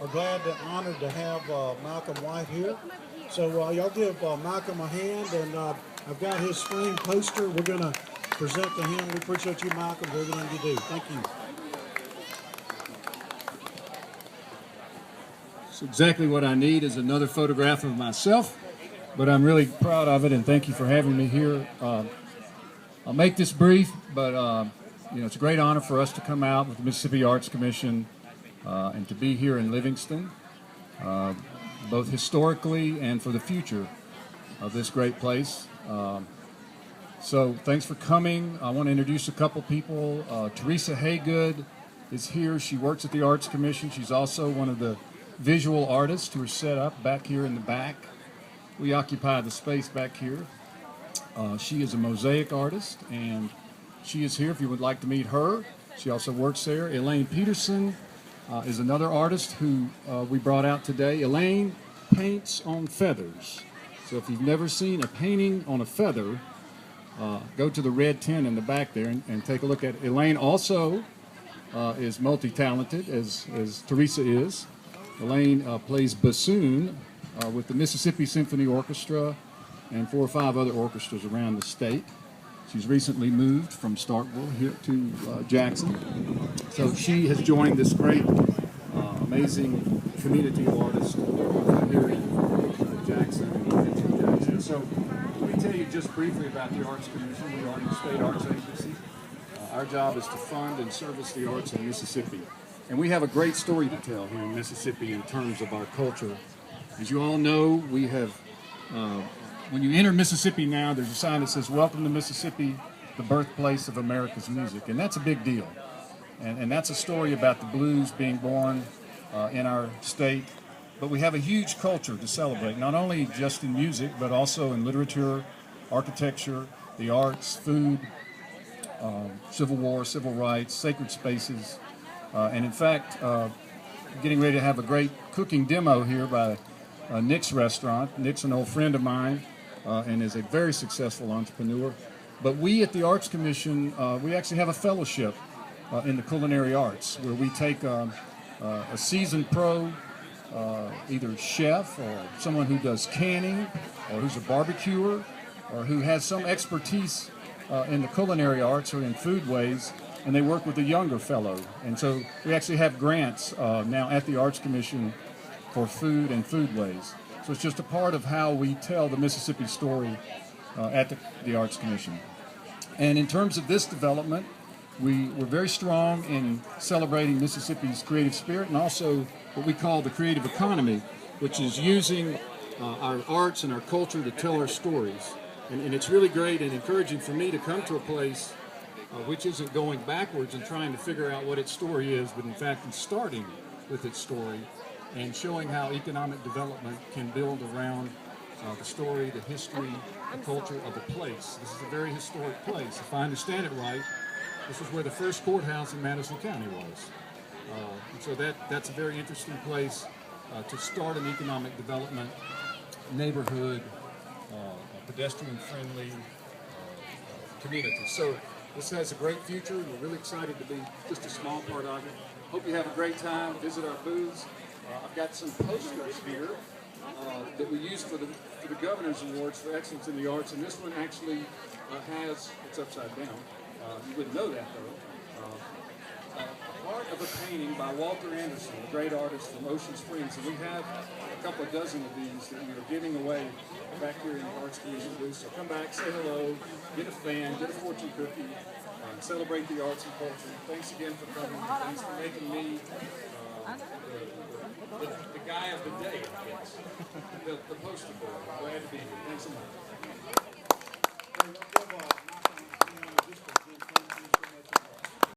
are glad and honored to have Malcolm White here. So y'all give Malcolm a hand, and I've got his framed poster. We're going to present to him. We appreciate you, Malcolm, for everything you do. Thank you. So exactly what I need is another photograph of myself, but I'm really proud of it, and thank you for having me here. I'll make this brief, but it's a great honor for us to come out with the Mississippi Arts Commission and to be here in Livingston, both historically and for the future of this great place. So thanks for coming. I want to introduce a couple people. Teresa Haygood is here. She works at the Arts Commission. She's also one of the visual artists who are set up back here in the back. We occupy the space back here. She is a mosaic artist, and she is here if you would like to meet her. She also works there. Elaine Peterson is another artist who we brought out today. Elaine paints on feathers. So if you've never seen a painting on a feather, go to the red tent in the back there and take a look at it. Elaine also is multi-talented, as Teresa is. Elaine plays bassoon with the Mississippi Symphony Orchestra and 4 or 5 other orchestras around the state. She's recently moved from Starkville here to Jackson. So she has joined this great, amazing community of artists here in Jackson. So let me tell you just briefly about the Arts Commission. We are the state arts agency. Our job is to fund and service the arts in Mississippi. And we have a great story to tell here in Mississippi in terms of our culture. As you all know, we have, when you enter Mississippi now, there's a sign that says, "Welcome to Mississippi, the birthplace of America's music." And that's a big deal. And that's a story about the blues being born in our state. But we have a huge culture to celebrate, not only just in music, but also in literature, architecture, the arts, food, Civil War, civil rights, sacred spaces. And in fact, getting ready to have a great cooking demo here by Nick's restaurant. Nick's an old friend of mine and is a very successful entrepreneur. But we at the Arts Commission, we actually have a fellowship in the culinary arts where we take a seasoned pro, either chef or someone who does canning or who's a barbecuer or who has some expertise in the culinary arts or in foodways, and they work with a younger fellow. And so we actually have grants now at the Arts Commission for food and foodways. So it's just a part of how we tell the Mississippi story at the Arts Commission. And in terms of this development, we're very strong in celebrating Mississippi's creative spirit and also what we call the creative economy, which is using our arts and our culture to tell our stories. And it's really great and encouraging for me to come to a place which isn't going backwards and trying to figure out what its story is, but in fact it's starting with its story and showing how economic development can build around the story, the history, the culture of a place. This is a very historic place. If I understand it right, this is where the first courthouse in Madison County was. And so that's a very interesting place to start an economic development, neighborhood, pedestrian-friendly community. So this has a great future. We're really excited to be just a small part of it. Hope you have a great time. Visit our booths. I've got some posters here that we use for the Governor's Awards for Excellence in the Arts, and this one actually it's upside down. You wouldn't know that though. Part of a painting by Walter Anderson, a great artist from Ocean Springs, and we have a couple of dozen of these that we are giving away back here in the Arts Commission booth. So come back, say hello, get a fan, get a fortune cookie, celebrate the arts and culture. Thanks again for coming. Thanks for making me the guy of the day, I guess. The poster boy. Glad to be here. Thanks so much.